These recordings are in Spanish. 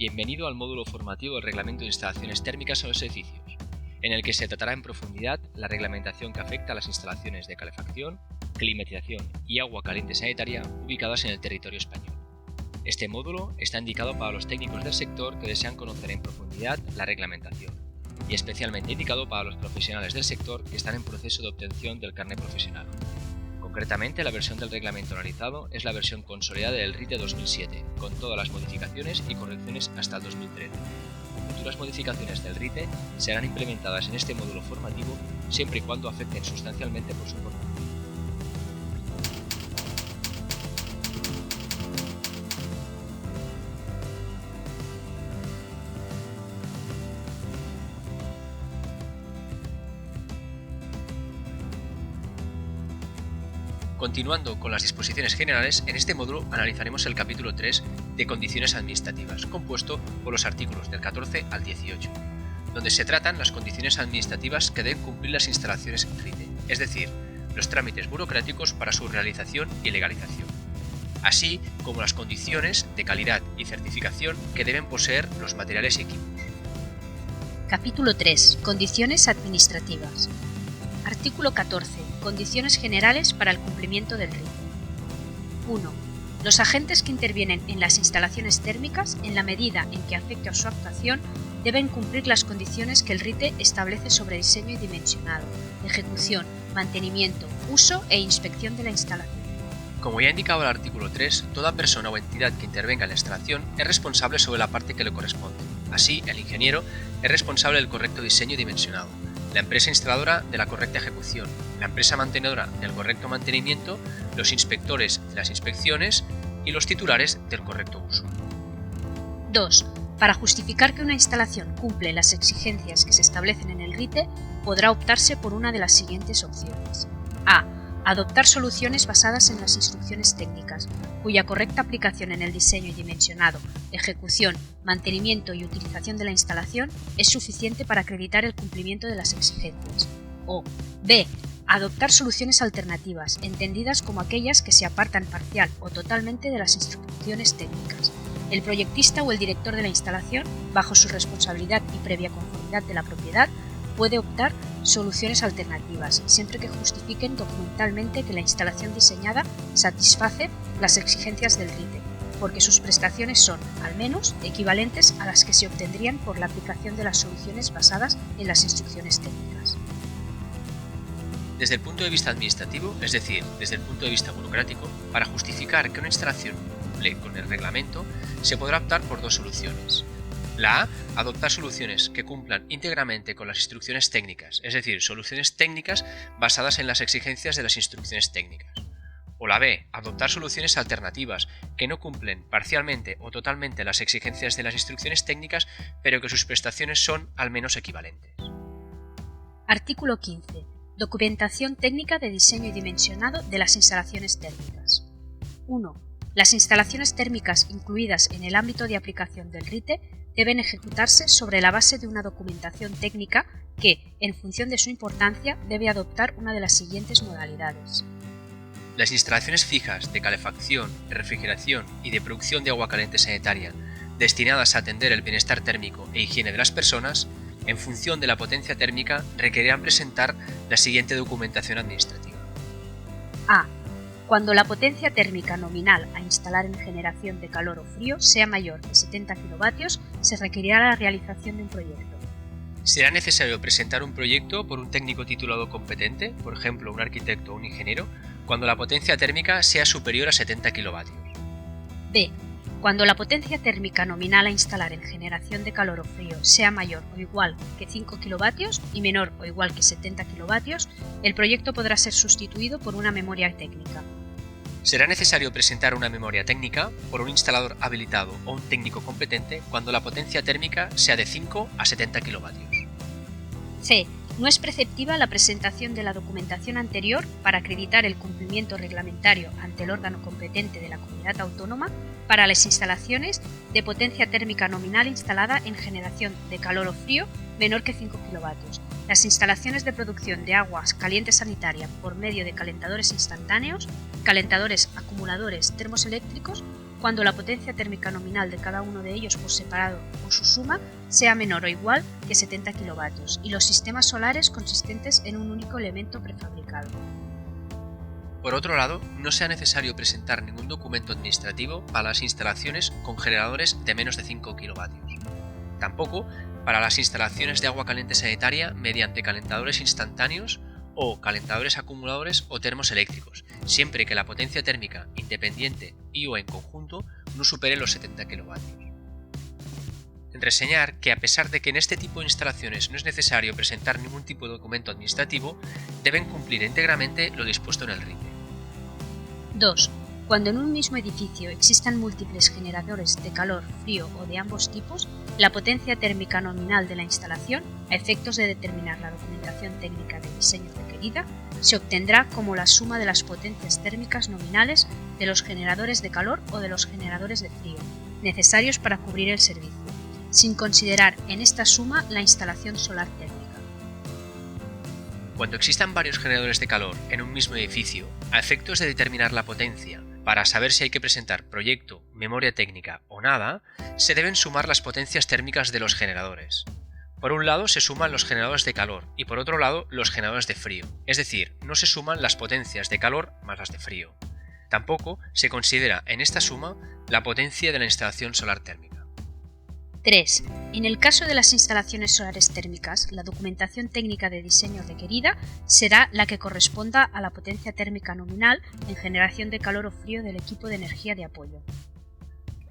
Bienvenido al módulo formativo del Reglamento de Instalaciones Térmicas a los Edificios, en el que se tratará en profundidad la reglamentación que afecta a las instalaciones de calefacción, climatización y agua caliente sanitaria ubicadas en el territorio español. Este módulo está indicado para los técnicos del sector que desean conocer en profundidad la reglamentación, y especialmente indicado para los profesionales del sector que están en proceso de obtención del carnet profesional. Concretamente, la versión del reglamento analizado es la versión consolidada del RITE 2007, con todas las modificaciones y correcciones hasta el 2013. Futuras modificaciones del RITE serán implementadas en este módulo formativo siempre y cuando afecten sustancialmente por su contenido. Continuando con las disposiciones generales, en este módulo analizaremos el capítulo 3 de condiciones administrativas, compuesto por los artículos del 14 al 18, donde se tratan las condiciones administrativas que deben cumplir las instalaciones RITE, es decir, los trámites burocráticos para su realización y legalización, así como las condiciones de calidad y certificación que deben poseer los materiales y equipos. Capítulo 3. Condiciones administrativas. Artículo 14. Condiciones generales para el cumplimiento del RITE. 1. Los agentes que intervienen en las instalaciones térmicas, en la medida en que afecte a su actuación, deben cumplir las condiciones que el RITE establece sobre diseño y dimensionado, ejecución, mantenimiento, uso e inspección de la instalación. Como ya ha indicado el artículo 3, toda persona o entidad que intervenga en la instalación es responsable sobre la parte que le corresponde. Así, el ingeniero es responsable del correcto diseño y dimensionado, la empresa instaladora de la correcta ejecución, la empresa mantenedora del correcto mantenimiento, los inspectores de las inspecciones y los titulares del correcto uso. 2. Para justificar que una instalación cumple las exigencias que se establecen en el RITE, podrá optarse por una de las siguientes opciones. A. Adoptar soluciones basadas en las instrucciones técnicas, cuya correcta aplicación en el diseño y dimensionado, ejecución, mantenimiento y utilización de la instalación es suficiente para acreditar el cumplimiento de las exigencias. O B. Adoptar soluciones alternativas, entendidas como aquellas que se apartan parcial o totalmente de las instrucciones técnicas. El proyectista o el director de la instalación, bajo su responsabilidad y previa conformidad de la propiedad, puede optar soluciones alternativas, siempre que justifiquen documentalmente que la instalación diseñada satisface las exigencias del RITE, porque sus prestaciones son, al menos, equivalentes a las que se obtendrían por la aplicación de las soluciones basadas en las instrucciones técnicas. Desde el punto de vista administrativo, es decir, desde el punto de vista burocrático, para justificar que una instalación cumple con el reglamento, se podrá optar por dos soluciones. La A, adoptar soluciones que cumplan íntegramente con las instrucciones técnicas, es decir, soluciones técnicas basadas en las exigencias de las instrucciones técnicas. O la B, adoptar soluciones alternativas que no cumplen parcialmente o totalmente las exigencias de las instrucciones técnicas, pero que sus prestaciones son al menos equivalentes. Artículo 15. Documentación técnica de diseño y dimensionado de las instalaciones térmicas. 1. Las instalaciones térmicas incluidas en el ámbito de aplicación del RITE deben ejecutarse sobre la base de una documentación técnica que, en función de su importancia, debe adoptar una de las siguientes modalidades. Las instalaciones fijas de calefacción, de refrigeración y de producción de agua caliente sanitaria destinadas a atender el bienestar térmico e higiene de las personas, en función de la potencia térmica, requerirán presentar la siguiente documentación administrativa. A. Cuando la potencia térmica nominal a instalar en generación de calor o frío sea mayor de 70 kW, se requerirá la realización de un proyecto. Será necesario presentar un proyecto por un técnico titulado competente, por ejemplo un arquitecto o un ingeniero, cuando la potencia térmica sea superior a 70 kW. B. Cuando la potencia térmica nominal a instalar en generación de calor o frío sea mayor o igual que 5 kW y menor o igual que 70 kW, el proyecto podrá ser sustituido por una memoria técnica. Será necesario presentar una memoria técnica por un instalador habilitado o un técnico competente cuando la potencia térmica sea de 5 a 70 kW. C. No es preceptiva la presentación de la documentación anterior para acreditar el cumplimiento reglamentario ante el órgano competente de la comunidad autónoma para las instalaciones de potencia térmica nominal instalada en generación de calor o frío menor que 5 kW. Las instalaciones de producción de agua caliente sanitaria por medio de calentadores instantáneos, calentadores acumuladores termos eléctricos cuando la potencia térmica nominal de cada uno de ellos por separado o su suma sea menor o igual que 70 kW y los sistemas solares consistentes en un único elemento prefabricado. Por otro lado, no sea necesario presentar ningún documento administrativo para las instalaciones con generadores de menos de 5 kW. Tampoco para las instalaciones de agua caliente sanitaria mediante calentadores instantáneos o calentadores acumuladores o termos eléctricos, siempre que la potencia térmica independiente y o en conjunto no supere los 70 kW. Reseñar que a pesar de que en este tipo de instalaciones no es necesario presentar ningún tipo de documento administrativo, deben cumplir íntegramente lo dispuesto en el RITE. 2. Cuando en un mismo edificio existan múltiples generadores de calor, frío o de ambos tipos, la potencia térmica nominal de la instalación, a efectos de determinar la documentación técnica de diseño requerida, se obtendrá como la suma de las potencias térmicas nominales de los generadores de calor o de los generadores de frío, necesarios para cubrir el servicio, sin considerar en esta suma la instalación solar térmica. Cuando existan varios generadores de calor en un mismo edificio, a efectos de determinar la potencia, para saber si hay que presentar proyecto, memoria técnica o nada, se deben sumar las potencias térmicas de los generadores. Por un lado se suman los generadores de calor y por otro lado los generadores de frío, es decir, no se suman las potencias de calor más las de frío. Tampoco se considera en esta suma la potencia de la instalación solar térmica. 3. En el caso de las instalaciones solares térmicas, la documentación técnica de diseño requerida será la que corresponda a la potencia térmica nominal en generación de calor o frío del equipo de energía de apoyo.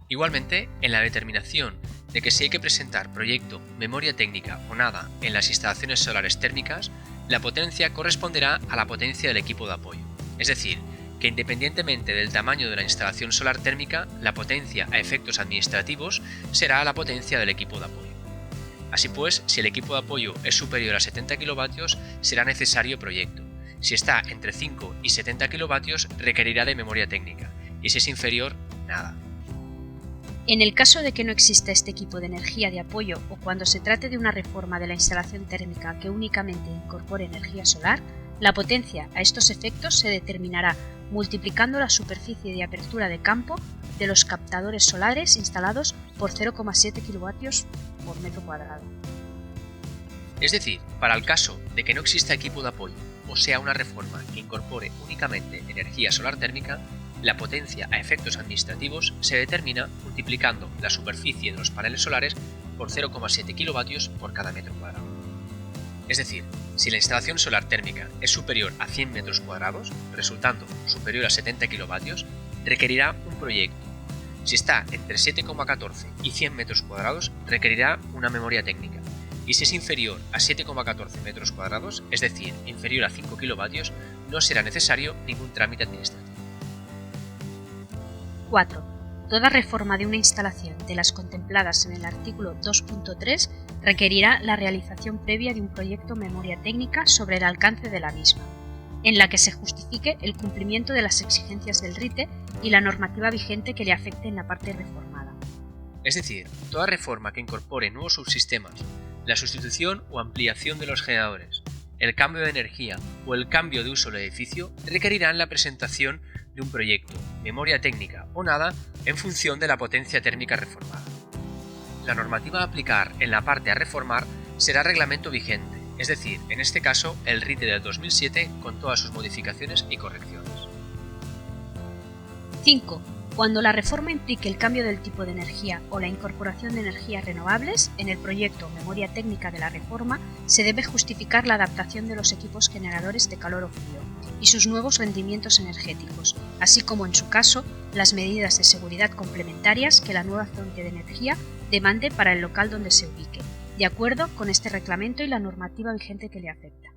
Igualmente, en la determinación de que si hay que presentar proyecto, memoria técnica o nada en las instalaciones solares térmicas, la potencia corresponderá a la potencia del equipo de apoyo. Es decir, que independientemente del tamaño de la instalación solar térmica, la potencia a efectos administrativos será la potencia del equipo de apoyo. Así pues, si el equipo de apoyo es superior a 70 kW, será necesario proyecto. Si está entre 5 y 70 kW, requerirá de memoria técnica, y si es inferior, nada. En el caso de que no exista este equipo de energía de apoyo o cuando se trate de una reforma de la instalación térmica que únicamente incorpore energía solar, la potencia a estos efectos se determinará multiplicando la superficie de apertura de campo de los captadores solares instalados por 0,7 kW por metro cuadrado. Es decir, para el caso de que no exista equipo de apoyo o sea una reforma que incorpore únicamente energía solar térmica, la potencia a efectos administrativos se determina multiplicando la superficie de los paneles solares por 0,7 kW por cada metro cuadrado. Es decir, si la instalación solar térmica es superior a 100 metros cuadrados, resultando superior a 70 kW, requerirá un proyecto. Si está entre 7,14 y 100 metros cuadrados, requerirá una memoria técnica. Y si es inferior a 7,14 metros cuadrados, es decir, inferior a 5 kW, no será necesario ningún trámite administrativo. 4. Toda reforma de una instalación de las contempladas en el artículo 2.3 requerirá la realización previa de un proyecto memoria técnica sobre el alcance de la misma, en la que se justifique el cumplimiento de las exigencias del RITE y la normativa vigente que le afecte en la parte reformada. Es decir, toda reforma que incorpore nuevos subsistemas, la sustitución o ampliación de los generadores, el cambio de energía o el cambio de uso del edificio requerirán la presentación de un proyecto, memoria técnica o nada en función de la potencia térmica reformada. La normativa a aplicar en la parte a reformar será reglamento vigente, es decir, en este caso el RITE del 2007 con todas sus modificaciones y correcciones. 5. Cuando la reforma implique el cambio del tipo de energía o la incorporación de energías renovables, en el proyecto o memoria técnica de la reforma se debe justificar la adaptación de los equipos generadores de calor o frío y sus nuevos rendimientos energéticos, así como en su caso las medidas de seguridad complementarias que la nueva fuente de energía demande para el local donde se ubique, de acuerdo con este reglamento y la normativa vigente que le afecta.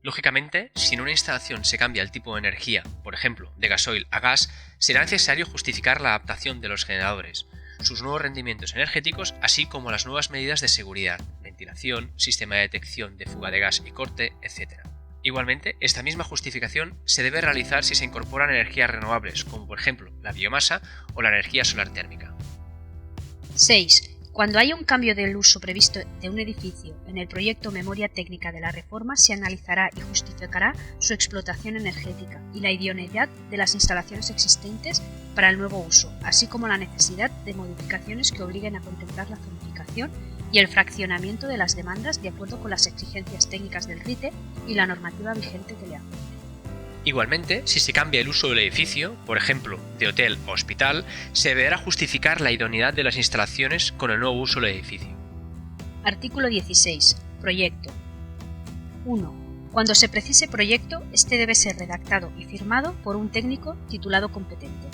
Lógicamente, si en una instalación se cambia el tipo de energía, por ejemplo, de gasoil a gas, será necesario justificar la adaptación de los generadores, sus nuevos rendimientos energéticos, así como las nuevas medidas de seguridad, ventilación, sistema de detección de fuga de gas y corte, etc. Igualmente, esta misma justificación se debe realizar si se incorporan energías renovables, como por ejemplo la biomasa o la energía solar térmica. 6. Cuando haya un cambio del uso previsto de un edificio en el proyecto Memoria Técnica de la Reforma, se analizará y justificará su explotación energética y la idoneidad de las instalaciones existentes para el nuevo uso, así como la necesidad de modificaciones que obliguen a contemplar la zonificación y el fraccionamiento de las demandas de acuerdo con las exigencias técnicas del RITE y la normativa vigente que le afecte. Igualmente, si se cambia el uso del edificio, por ejemplo, de hotel o hospital, se deberá justificar la idoneidad de las instalaciones con el nuevo uso del edificio. Artículo 16. Proyecto. 1. Cuando se precise proyecto, este debe ser redactado y firmado por un técnico titulado competente.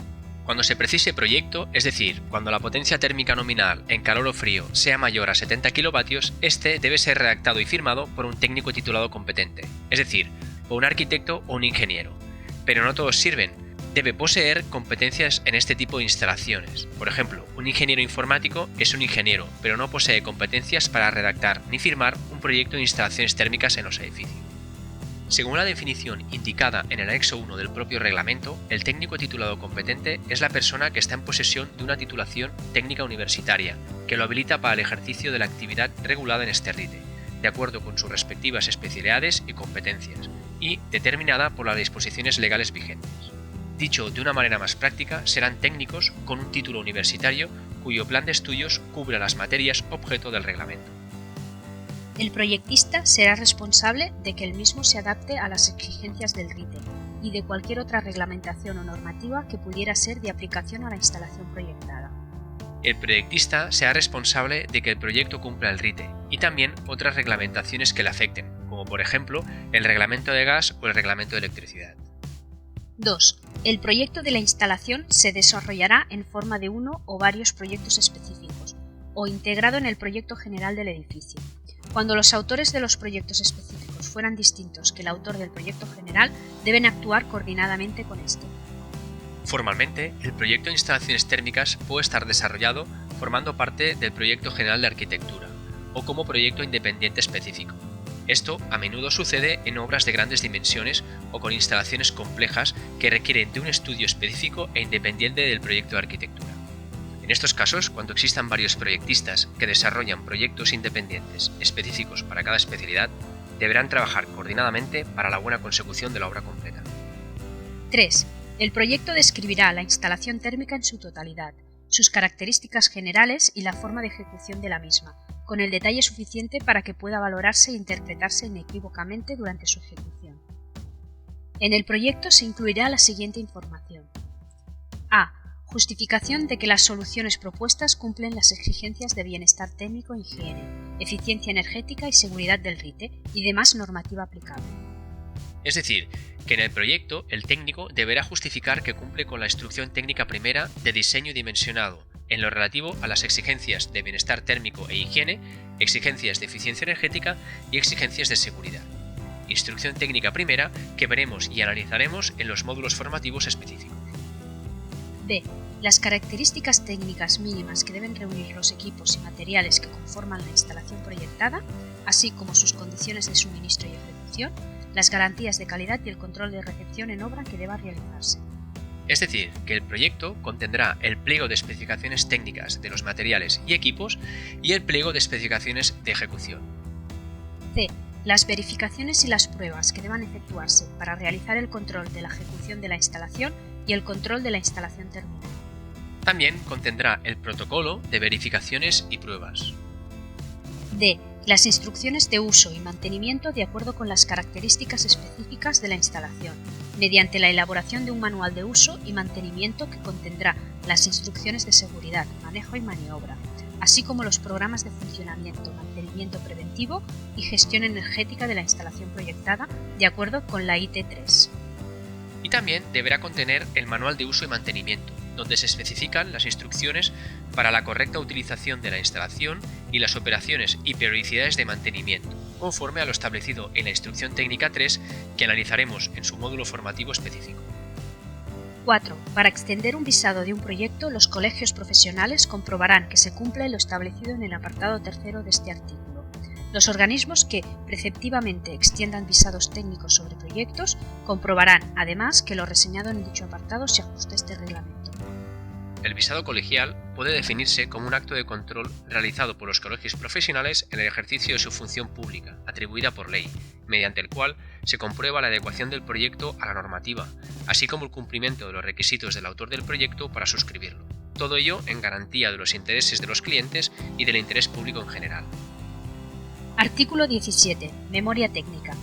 Cuando se precise proyecto, es decir, cuando la potencia térmica nominal en calor o frío sea mayor a 70 kW, este debe ser redactado y firmado por un técnico titulado competente, es decir, por un arquitecto o un ingeniero. Pero no todos sirven. Debe poseer competencias en este tipo de instalaciones. Por ejemplo, un ingeniero informático es un ingeniero, pero no posee competencias para redactar ni firmar un proyecto de instalaciones térmicas en los edificios. Según la definición indicada en el anexo 1 del propio reglamento, el técnico titulado competente es la persona que está en posesión de una titulación técnica universitaria, que lo habilita para el ejercicio de la actividad regulada en este RITE, de acuerdo con sus respectivas especialidades y competencias, y determinada por las disposiciones legales vigentes. Dicho de una manera más práctica, serán técnicos con un título universitario cuyo plan de estudios cubra las materias objeto del reglamento. El proyectista será responsable de que el mismo se adapte a las exigencias del RITE y de cualquier otra reglamentación o normativa que pudiera ser de aplicación a la instalación proyectada. El proyectista será responsable de que el proyecto cumpla el RITE y también otras reglamentaciones que le afecten, como por ejemplo el reglamento de gas o el reglamento de electricidad. 2. El proyecto de la instalación se desarrollará en forma de uno o varios proyectos específicos, o integrado en el proyecto general del edificio. Cuando los autores de los proyectos específicos fueran distintos que el autor del proyecto general, deben actuar coordinadamente con este. Formalmente, el proyecto de instalaciones térmicas puede estar desarrollado formando parte del proyecto general de arquitectura, o como proyecto independiente específico. Esto a menudo sucede en obras de grandes dimensiones o con instalaciones complejas que requieren de un estudio específico e independiente del proyecto de arquitectura. En estos casos, cuando existan varios proyectistas que desarrollan proyectos independientes específicos para cada especialidad, deberán trabajar coordinadamente para la buena consecución de la obra completa. 3. El proyecto describirá la instalación térmica en su totalidad, sus características generales y la forma de ejecución de la misma, con el detalle suficiente para que pueda valorarse e interpretarse inequívocamente durante su ejecución. En el proyecto se incluirá la siguiente información. A. Justificación de que las soluciones propuestas cumplen las exigencias de bienestar técnico e higiene, eficiencia energética y seguridad del RITE y demás normativa aplicable. Es decir, que en el proyecto el técnico deberá justificar que cumple con la instrucción técnica primera de diseño y dimensionado, en lo relativo a las exigencias de bienestar térmico e higiene, exigencias de eficiencia energética y exigencias de seguridad. Instrucción técnica primera que veremos y analizaremos en los módulos formativos específicos. B. Las características técnicas mínimas que deben reunir los equipos y materiales que conforman la instalación proyectada, así como sus condiciones de suministro y ejecución, las garantías de calidad y el control de recepción en obra que deba realizarse. Es decir, que el proyecto contendrá el pliego de especificaciones técnicas de los materiales y equipos y el pliego de especificaciones de ejecución. C. Las verificaciones y las pruebas que deban efectuarse para realizar el control de la ejecución de la instalación y el control de la instalación terminada. También contendrá el protocolo de verificaciones y pruebas. D. Las instrucciones de uso y mantenimiento de acuerdo con las características específicas de la instalación, mediante la elaboración de un manual de uso y mantenimiento que contendrá las instrucciones de seguridad, manejo y maniobra, así como los programas de funcionamiento, mantenimiento preventivo y gestión energética de la instalación proyectada de acuerdo con la IT 3. Y también deberá contener el manual de uso y mantenimiento, donde se especifican las instrucciones para la correcta utilización de la instalación y las operaciones y periodicidades de mantenimiento, conforme a lo establecido en la Instrucción Técnica 3 que analizaremos en su módulo formativo específico. 4. Para extender un visado de un proyecto, los colegios profesionales comprobarán que se cumple lo establecido en el apartado 3º de este artículo. Los organismos que preceptivamente extiendan visados técnicos sobre proyectos comprobarán, además, que lo reseñado en dicho apartado se ajusta a este reglamento. El visado colegial puede definirse como un acto de control realizado por los colegios profesionales en el ejercicio de su función pública, atribuida por ley, mediante el cual se comprueba la adecuación del proyecto a la normativa, así como el cumplimiento de los requisitos del autor del proyecto para suscribirlo. Todo ello en garantía de los intereses de los clientes y del interés público en general. Artículo 17. Memoria técnica.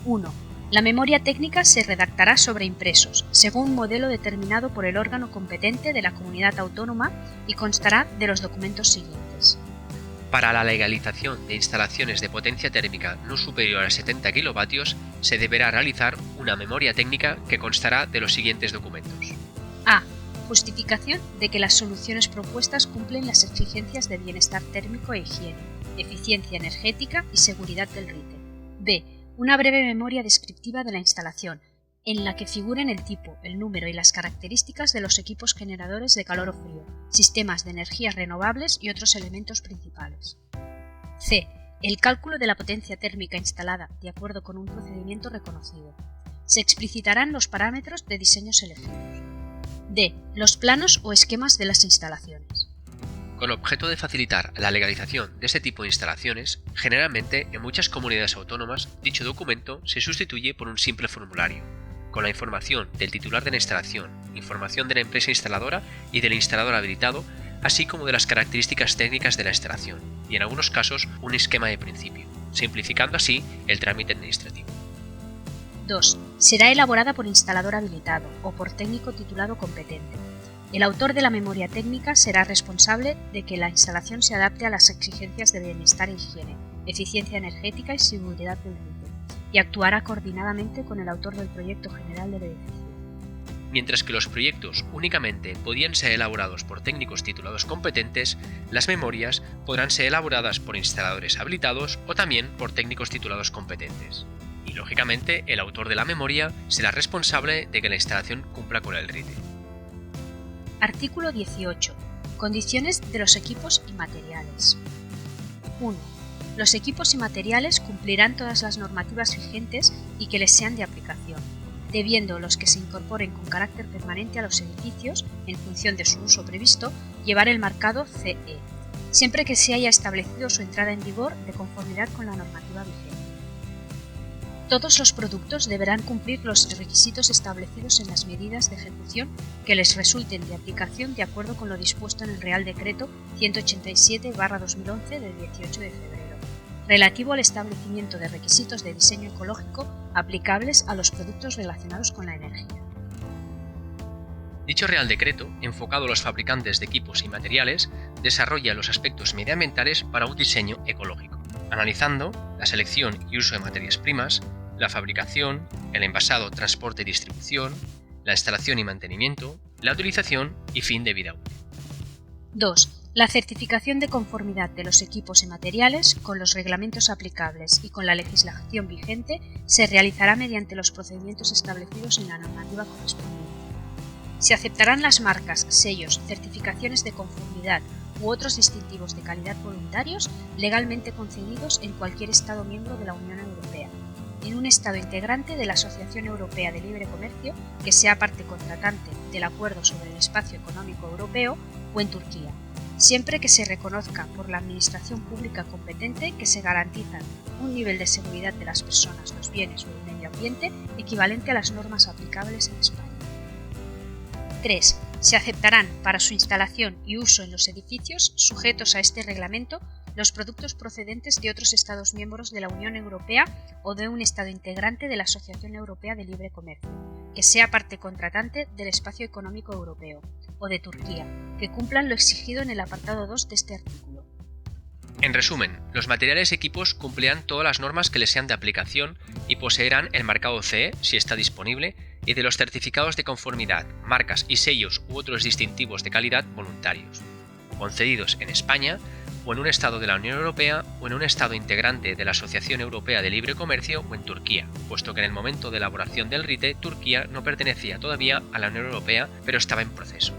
1. La memoria técnica se redactará sobre impresos, según un modelo determinado por el órgano competente de la comunidad autónoma y constará de los documentos siguientes. Para la legalización de instalaciones de potencia térmica no superior a 70 kilovatios, se deberá realizar una memoria técnica que constará de los siguientes documentos. A. Justificación de que las soluciones propuestas cumplen las exigencias de bienestar térmico e higiene, eficiencia energética y seguridad del RITE. B. Una breve memoria descriptiva de la instalación, en la que figuren el tipo, el número y las características de los equipos generadores de calor o frío, sistemas de energías renovables y otros elementos principales. C. El cálculo de la potencia térmica instalada de acuerdo con un procedimiento reconocido. Se explicitarán los parámetros de diseños elegidos. D. Los planos o esquemas de las instalaciones. Con objeto de facilitar la legalización de este tipo de instalaciones, generalmente en muchas comunidades autónomas dicho documento se sustituye por un simple formulario, con la información del titular de la instalación, información de la empresa instaladora y del instalador habilitado, así como de las características técnicas de la instalación, y en algunos casos un esquema de principio, simplificando así el trámite administrativo. 2. Será elaborada por instalador habilitado o por técnico titulado competente. El autor de la memoria técnica será responsable de que la instalación se adapte a las exigencias de bienestar e higiene, eficiencia energética y seguridad del RITE, y actuará coordinadamente con el autor del proyecto general del edificio. Mientras que los proyectos únicamente podían ser elaborados por técnicos titulados competentes, las memorias podrán ser elaboradas por instaladores habilitados o también por técnicos titulados competentes. Y lógicamente el autor de la memoria será responsable de que la instalación cumpla con el RITE. Artículo 18. Condiciones de los equipos y materiales. 1. Los equipos y materiales cumplirán todas las normativas vigentes y que les sean de aplicación, debiendo los que se incorporen con carácter permanente a los edificios, en función de su uso previsto, llevar el marcado CE, siempre que se haya establecido su entrada en vigor de conformidad con la normativa vigente. Todos los productos deberán cumplir los requisitos establecidos en las medidas de ejecución que les resulten de aplicación de acuerdo con lo dispuesto en el Real Decreto 187/2011 del 18 de febrero, relativo al establecimiento de requisitos de diseño ecológico aplicables a los productos relacionados con la energía. Dicho Real Decreto, enfocado a los fabricantes de equipos y materiales, desarrolla los aspectos medioambientales para un diseño ecológico, analizando la selección y uso de materias primas, la fabricación, el envasado, transporte y distribución, la instalación y mantenimiento, la utilización y fin de vida útil. 2. La certificación de conformidad de los equipos y materiales con los reglamentos aplicables y con la legislación vigente se realizará mediante los procedimientos establecidos en la normativa correspondiente. Se aceptarán las marcas, sellos, certificaciones de conformidad u otros distintivos de calidad voluntarios legalmente concedidos en cualquier Estado miembro de la Unión Europea, en un Estado integrante de la Asociación Europea de Libre Comercio que sea parte contratante del Acuerdo sobre el Espacio Económico Europeo o en Turquía, siempre que se reconozca por la Administración Pública competente que se garantizan un nivel de seguridad de las personas, los bienes o el medio ambiente equivalente a las normas aplicables en España. 3. Se aceptarán para su instalación y uso en los edificios sujetos a este reglamento los productos procedentes de otros Estados miembros de la Unión Europea o de un Estado integrante de la Asociación Europea de Libre Comercio, que sea parte contratante del Espacio Económico Europeo, o de Turquía, que cumplan lo exigido en el apartado 2 de este artículo. En resumen, los materiales y equipos cumplirán todas las normas que les sean de aplicación y poseerán el marcado CE, si está disponible, y de los certificados de conformidad, marcas y sellos u otros distintivos de calidad voluntarios, concedidos en España, o en un Estado de la Unión Europea o en un Estado integrante de la Asociación Europea de Libre Comercio o en Turquía, puesto que en el momento de elaboración del RITE Turquía no pertenecía todavía a la Unión Europea, pero estaba en proceso.